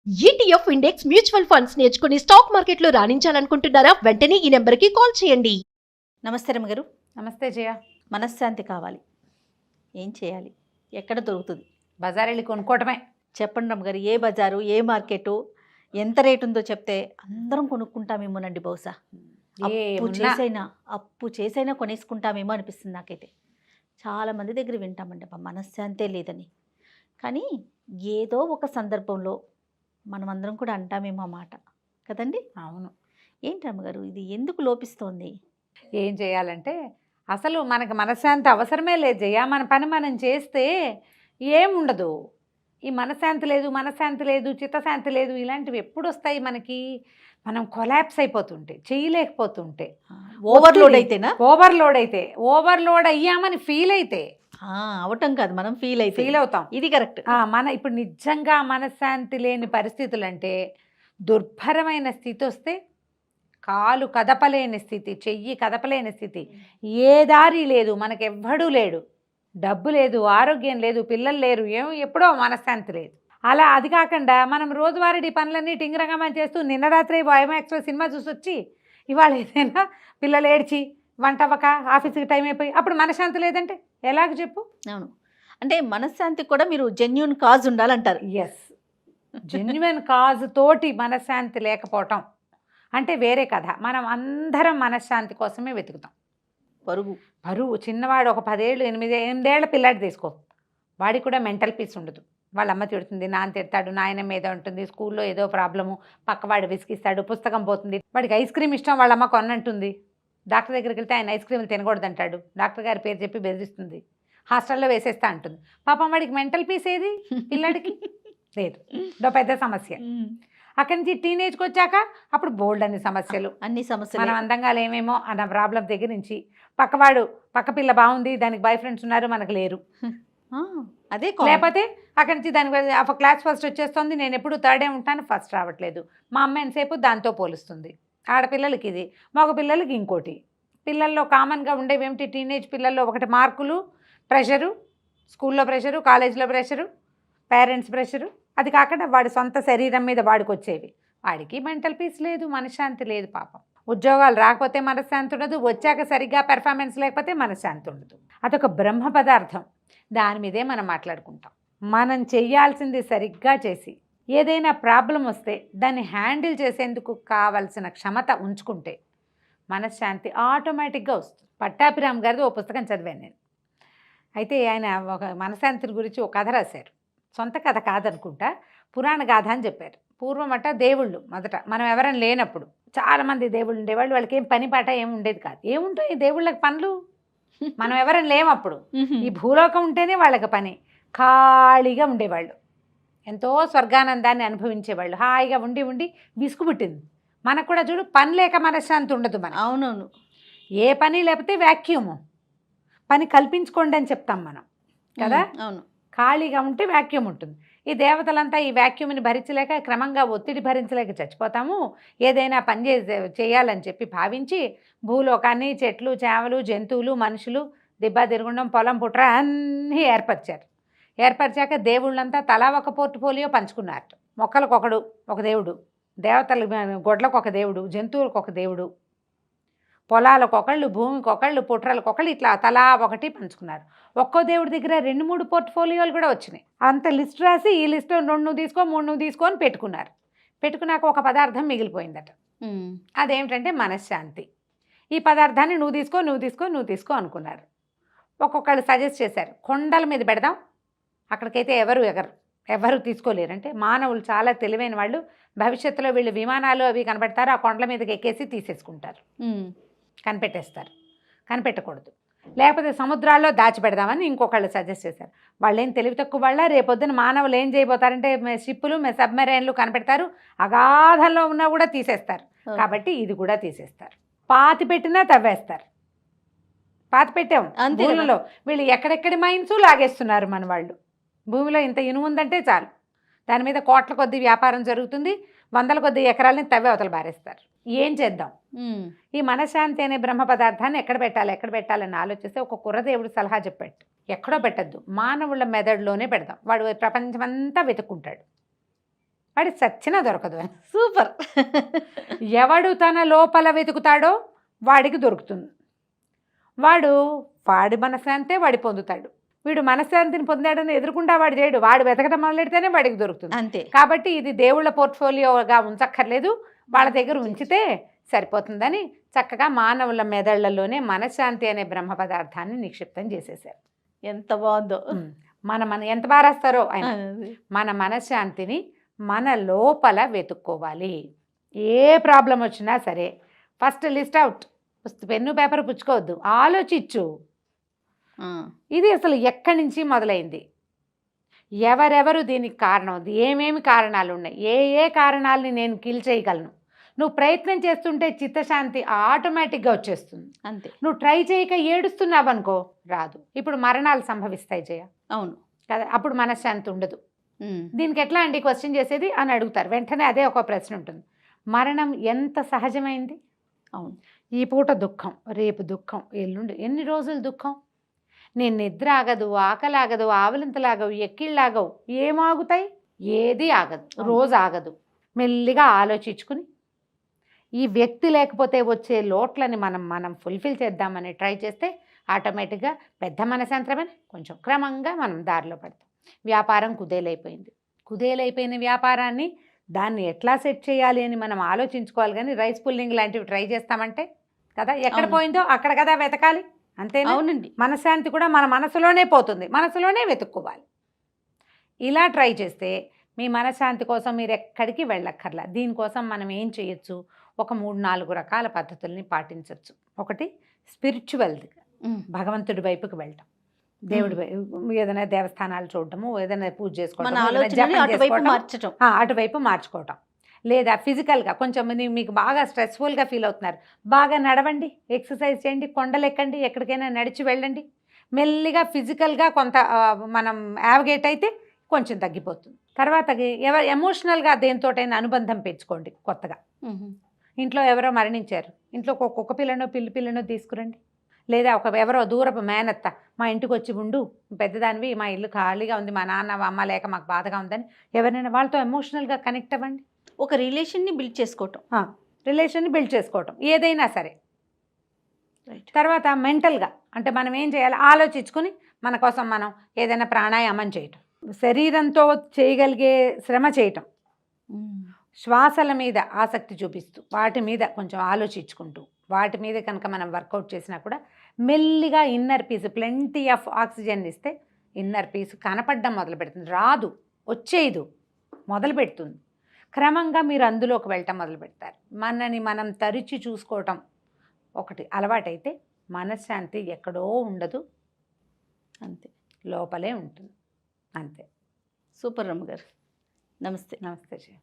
ETF index mutual funds నేర్చుకుని stock మార్కెట్లో రాణించాలనుకుంటున్నారా? వెంటనే ఈ నెంబర్కి కాల్ చేయండి. నమస్తే రమ్మగారు. నమస్తే జయ. మనశ్శాంతి కావాలి, ఏం చేయాలి? ఎక్కడ దొరుకుతుంది? బజార్ వెళ్ళి కొనుక్కోవటమే. చెప్పండి రమ్మగారు, ఏ బజారు, ఏ మార్కెటు, ఎంత రేటు ఉందో చెప్తే అందరం కొనుక్కుంటామేమోనండి. బహుశా అప్పు చేసైనా కొనేసుకుంటామేమో అనిపిస్తుంది నాకైతే. చాలామంది దగ్గర వింటామండి అబ్బా మనశ్శాంతే లేదని, కానీ ఏదో ఒక సందర్భంలో మనం అందరం కూడా అంటామేమో ఆ మాట కదండి. అవును. ఏంటి రమ్మగారు, ఇది ఎందుకు లోపిస్తోంది? ఏం చేయాలంటే అసలు మనకు మనశ్శాంతి అవసరమే లేదు జయ. మన పని మనం చేస్తే ఏముండదు. ఈ మనశ్శాంతి లేదు, చిత్తశాంతి లేదు, ఇలాంటివి ఎప్పుడు వస్తాయి మనకి? మనం కొలాప్స్ అయిపోతుంటే, చేయలేకపోతుంటే, ఓవర్లోడ్ అయ్యామని ఫీల్ అయితే, అవటం కాదు, మనం ఫీల్ అవుతాం. ఇది కరెక్ట్. మన ఇప్పుడు నిజంగా మనశ్శాంతి లేని పరిస్థితులు అంటే దుర్భరమైన స్థితి వస్తే, కాలు కదపలేని స్థితి, చెయ్యి కదపలేని స్థితి, ఏ దారి లేదు, మనకెవ్వడూ లేడు, డబ్బు లేదు, ఆరోగ్యం లేదు, పిల్లలు లేరు, ఎప్పుడో మనశ్శాంతి లేదు. అలా అది కాకుండా మనం రోజువారీ పనులన్నీ టింగరంగా చేస్తూ నిన్న రాత్రి ఐమాక్స్లో సినిమా చూసి వచ్చి ఇవాళ ఏదైనా పిల్లలు ఏడ్చి వంట అవ్వక ఆఫీస్కి టైం అయిపోయి అప్పుడు మనశ్శాంతి లేదంటే ఎలాగ చెప్పు? అవును, అంటే మనశ్శాంతి కూడా మీరు జెన్యూన్ కాజ్ ఉండాలంటారు. ఎస్, జెన్యున్ కాజ్ తోటి మనశ్శాంతి లేకపోవటం అంటే వేరే కథ. మనం అందరం మనశ్శాంతి కోసమే వెతుకుతాం. పరువు చిన్నవాడు ఒక 10 ఏళ్ళు 8 ఏళ్ల పిల్లాడు తీసుకో, వాడికి కూడా మెంటల్ పీస్ ఉండదు. వాళ్ళ అమ్మ తిడుతుంది, నాన్న తిడతాడు, నాయన మీద ఉంటుంది, స్కూల్లో ఏదో ప్రాబ్లము, పక్కవాడు విసిగిస్తాడు, పుస్తకం పోతుంది, వాడికి ఐస్ క్రీమ్ ఇష్టం, వాళ్ళ అమ్మ కొన్నంటుంది. డాక్టర్ దగ్గరికి వెళ్తే ఆయన ఐస్ క్రీమ్లు తినకూడదంటాడు, డాక్టర్ గారి పేరు చెప్పి బెదిరిస్తుంది, హాస్టల్లో వేసేస్తా అంటుంది. పాపం వాడికి మెంటల్ పీస్ ఏది పిల్లాడికి? లేదు. ఇదో పెద్ద సమస్య. అక్కడి నుంచి టీనేజ్కి వచ్చాక అప్పుడు బోల్డ్ అన్ని సమస్యలు, మనం అందంగా లేమేమో అన్న ప్రాబ్లం దగ్గర నుంచి, పక్క పిల్ల బాగుంది, దానికి బాయ్ ఫ్రెండ్స్ ఉన్నారు, మనకు లేరు, అదే. లేకపోతే అక్కడి నుంచి దానికి క్లాస్ ఫస్ట్ వచ్చేస్తుంది, నేను ఎప్పుడు థర్డే ఉంటాను, ఫస్ట్ రావట్లేదు, మా అమ్మ ఎంతసేపు దాంతో పోలుస్తుంది. ఆడపిల్లలకి ఇది, మగ పిల్లలకి ఇంకోటి. పిల్లల్లో కామన్గా ఉండేవి ఏమిటి? టీనేజ్ పిల్లల్లో ఒకటి మార్కులు, ప్రెషరు, స్కూల్లో ప్రెషరు, కాలేజీలో ప్రెషరు, పేరెంట్స్ ప్రెషరు, అది కాకుండా వాడి సొంత శరీరం మీద వాడికి వచ్చేవి. వాడికి మెంటల్ పీస్ లేదు, మనశ్శాంతి లేదు పాపం. ఉద్యోగాలు రాకపోతే మనశ్శాంతి ఉండదు, వచ్చాక సరిగ్గా పెర్ఫార్మెన్స్ లేకపోతే మనశ్శాంతి ఉండదు. అదొక బ్రహ్మ పదార్థం, దాని మీదే మనం మాట్లాడుకుంటాం. మనం చెయ్యాల్సింది సరిగ్గా చేసి ఏదైనా ప్రాబ్లం వస్తే దాన్ని హ్యాండిల్ చేసేందుకు కావలసిన క్షమత ఉంచుకుంటే మనశ్శాంతి ఆటోమేటిక్గా వస్తుంది. పట్టాభిరామ్ గారిది ఓ పుస్తకం చదివాను నేను. అయితే ఆయన ఒక మనశ్శాంతి గురించి ఒక కథ రాశారు. సొంత కథ కాదనుకుంటా, పురాణ గాథ అని చెప్పారు. పూర్వం అట్ట దేవుళ్ళు మొదట మనం ఎవరైనా లేనప్పుడు చాలామంది దేవుళ్ళు ఉండేవాళ్ళు, వాళ్ళకి ఏం పని పాట ఏమి ఉండేది కాదు. ఏముంటాయి దేవుళ్ళకి పనులు? మనం ఎవరైనా లేమప్పుడు, ఈ భూలోకం ఉంటేనే వాళ్ళకి పని. ఖాళీగా ఉండేవాళ్ళు, ఎంతో స్వర్గానందాన్ని అనుభవించేవాళ్ళు, హాయిగా ఉండి ఉండి విసుగు పుట్టింది మనకు కూడా. చూడు, పని లేక మనశ్శాంతి ఉండదు మన. అవునవును, ఏ పని లేకపోతే వ్యాక్యూము, పని కల్పించుకోండి అని చెప్తాం మనం కదా. అవును, ఖాళీగా ఉంటే వ్యాక్యూమ్ ఉంటుంది. ఈ దేవతలంతా ఈ వ్యాక్యూమ్ని భరించలేక, క్రమంగా ఒత్తిడి భరించలేక చచ్చిపోతాము. ఏదైనా పని చేయాలని చెప్పి భావించి భూలోకాన్ని, చెట్లు, చేమలు, జంతువులు, మనుషులు, దిబ్బ తిరుగుండం, పొలం, పుట్ర అన్నీ ఏర్పరిచాక దేవుళ్ళంతా తలా ఒక పోర్ట్ఫోలియో పంచుకున్నారు. మొక్కలకొకడు ఒక దేవుడు, దేవతల గొడ్లకు ఒక దేవుడు, జంతువులకు ఒక దేవుడు, పొలాలకొకళ్ళు, భూమికొకళ్ళు, పుట్రలకొకళ్ళు, ఇట్లా తలా ఒకటి పంచుకున్నారు. ఒక్కో దేవుడి దగ్గర 2-3 పోర్ట్ఫోలియోలు కూడా వచ్చినాయి. అంత లిస్ట్ రాసి ఈ లిస్ట్ 2 నువ్వు తీసుకో, 3 నువ్వు తీసుకో అని పెట్టుకున్నారు. పెట్టుకున్నాక ఒక పదార్థం మిగిలిపోయిందట. అదేమిటంటే మనశ్శాంతి. ఈ పదార్థాన్ని నువ్వు తీసుకో అనుకున్నారు. ఒక్కొక్కళ్ళు సజెస్ట్ చేశారు, కొండల మీద పెడదాం, అక్కడికైతే ఎవరు తీసుకోలేరంటే. మానవులు చాలా తెలివైన వాళ్ళు, భవిష్యత్తులో వీళ్ళు విమానాలు అవి కనపెడతారు, ఆ కొండల మీదకి ఎక్కేసి తీసేసుకుంటారు, కనిపెట్టేస్తారు. కనిపెట్టకూడదు. లేకపోతే సముద్రాల్లో దాచిపెడదామని ఇంకొకళ్ళు సజెస్ట్ చేశారు. వాళ్ళు ఏం తెలివి తక్కువ వాళ్ళ? రేపొద్దున మానవులు ఏం చేయబోతారంటే షిప్పులు, సబ్మెరైన్లు కనిపెడతారు, అగాధంలో ఉన్నా కూడా తీసేస్తారు. కాబట్టి ఇది కూడా తీసేస్తారు. పాతి పెట్టినా తవ్వేస్తారు. పాతి పెట్టాం భూమిలో, వీళ్ళు ఎక్కడెక్కడి మైన్స్ లాగేస్తున్నారు మన వాళ్ళు. భూమిలో ఇంత ఇనుము ఉందంటే చాలు, దాని మీద కోట్ల కొద్ది వ్యాపారం జరుగుతుంది, 100 కొద్ది ఎకరాలని తవ్వి అవతల బారేస్తారు. ఏం చేద్దాం? ఈ మనశ్శాంతి అనే బ్రహ్మ పదార్థాన్ని ఎక్కడ పెట్టాలని ఆలోచిస్తే ఒక కుర్రదేవుడు సలహా చెప్పాడు, ఎక్కడో పెట్టద్దు, మానవుల మెదడులోనే పెడదాం. వాడు ప్రపంచమంతా వెతుక్కుంటాడు, వాడి చచ్చినా దొరకదు అని. సూపర్. ఎవడు తన లోపల వెతుకుతాడో వాడికి దొరుకుతుంది. వాడి మనశ్శాంతే వాడి పొందుతాడు. వీడు మనశ్శాంతిని పొందాడని ఎదురుకుండా వాడు చేయడు, వాడు వెతకడం మొదలెడితేనే వాడికి దొరుకుతుంది. అంతే. కాబట్టి ఇది దేవుళ్ళ పోర్ట్ఫోలియోగా ఉంచక్కర్లేదు, వాళ్ళ దగ్గర ఉంచితే సరిపోతుందని చక్కగా మానవుల మెదళ్లలోనే మనశ్శాంతి అనే బ్రహ్మ పదార్థాన్ని నిక్షిప్తం చేసేసారు. ఎంత బాగుందో. మన ఎంత బాగా రాస్తారో ఆయన. మన మనశ్శాంతిని మన లోపల వెతుక్కోవాలి. ఏ ప్రాబ్లం వచ్చినా సరే first list out, pen paper పుచ్చుకోవద్దు, ఆలోచించు. ఇది అసలు ఎక్కడి నుంచి మొదలైంది, ఎవరెవరు దీనికి కారణం, ఏమేమి కారణాలు ఉన్నాయి, ఏ కారణాలని నేను కిల్ చేయగలను. నువ్వు ప్రయత్నం చేస్తుంటే చిత్తశాంతి ఆటోమేటిక్గా వచ్చేస్తుంది. అంతే. నువ్వు ట్రై చేయక ఏడుస్తున్నావు అనుకో, రాదు. ఇప్పుడు మరణాలు సంభవిస్తాయి జయ, అవును కదా, అప్పుడు మనశ్శాంతి ఉండదు. దీనికి ఎట్లా అండి క్వశ్చన్ చేసేది అని అడుగుతారు. వెంటనే అదే ఒక ప్రశ్న ఉంటుంది, మరణం ఎంత సహజమైంది. అవును. ఈ పూట దుఃఖం, రేపు దుఃఖం, ఎల్లుండి, ఎన్ని రోజులు దుఃఖం. నేను నిద్ర ఆగదు, ఆకలి ఆగదు, ఆవలింతలాగవు, ఎక్కిళ్ళాగవు, ఏమాగుతాయి, ఏది ఆగదు, రోజు ఆగదు. మెల్లిగా ఆలోచించుకుని ఈ వ్యక్తి లేకపోతే వచ్చే లోట్లని మనం ఫుల్ఫిల్ చేద్దామని ట్రై చేస్తే ఆటోమేటిక్గా పెద్ద మనసంత్రమని కొంచెం క్రమంగా మనం దారిలో పడతాం. వ్యాపారం కుదేలైపోయిన వ్యాపారాన్ని దాన్ని ఎట్లా సెట్ చేయాలి అని మనం ఆలోచించుకోవాలి. కానీ రైస్ పుల్లింగ్ లాంటివి ట్రై చేస్తామంటే కదా, ఎక్కడ పోయిందో అక్కడ కదా వెతకాలి. అంతేనా? అవునండి. మనశ్శాంతి కూడా మన మనసులోనే పోతుంది, మనసులోనే వెతుక్కోవాలి. ఇలా ట్రై చేస్తే మీ మనశ్శాంతి కోసం మీరు ఎక్కడికి వెళ్ళక్కర్లా. దీనికోసం మనం ఏం చేయొచ్చు, ఒక 3-4 రకాల పద్ధతుల్ని పాటించవచ్చు. ఒకటి స్పిరిచువల్ది, భగవంతుడి వైపుకి వెళ్ళటం, దేవుడి ఏదైనా దేవస్థానాలు చూడటము, ఏదైనా పూజ చేసుకోవటం, అటువైపు మార్చుకోవటం. లేదా ఫిజికల్గా కొంచెం మీకు బాగా స్ట్రెస్ఫుల్గా ఫీల్ అవుతున్నారు, బాగా నడవండి, ఎక్సర్సైజ్ చేయండి, కొండలు ఎక్కండి, ఎక్కడికైనా నడిచి వెళ్ళండి. మెల్లిగా ఫిజికల్గా కొంత మనం యావిగేట్ అయితే కొంచెం తగ్గిపోతుంది. తర్వాత ఎమోషనల్గా దేనితోటైనా అనుబంధం పెంచుకోండి. కొత్తగా ఇంట్లో ఎవరో మరణించారు, ఇంట్లో ఒక కుక్క పిల్లనో పిల్లి పిల్లనో తీసుకురండి. లేదా ఎవరో దూరపు మేనత్త మా ఇంటికి వచ్చి ఉండు, పెద్దదానివి, మా ఇల్లు ఖాళీగా ఉంది, మా నాన్న అమ్మ లేక మాకు బాధగా ఉందని ఎవరైనా వాళ్ళతో ఎమోషనల్గా కనెక్ట్ అవ్వండి. ఒక రిలేషన్ని బిల్డ్ చేసుకోవటం ఏదైనా సరే. తర్వాత మెంటల్గా అంటే మనం ఏం చేయాలి ఆలోచించుకుని మన కోసం మనం ఏదైనా ప్రాణాయామం చేయటం, శరీరంతో చేయగలిగే శ్రమ చేయటం, శ్వాసల మీద ఆసక్తి చూపిస్తూ వాటి మీద కొంచెం ఆలోచించుకుంటూ వాటి మీద కనుక మనం వర్కౌట్ చేసినా కూడా మెల్లిగా inner peace, plenty of oxygen ఇస్తే ఇన్నర్ పీస్ కనపడడం మొదలు పెడుతుంది. రాదు, వచ్చేదు, మొదలు పెడుతుంది. క్రమంగా మీరు అందులోకి వెళ్ళటం మొదలు పెడతారు. మనని మనం తరిచి చూసుకోవటం ఒకటి అలవాటైతే మనశ్శాంతి ఎక్కడో ఉండదు, అంతే, లోపలే ఉంటుంది. అంతే. సూపర్ రమ్మ గారు. నమస్తే. నమస్తే.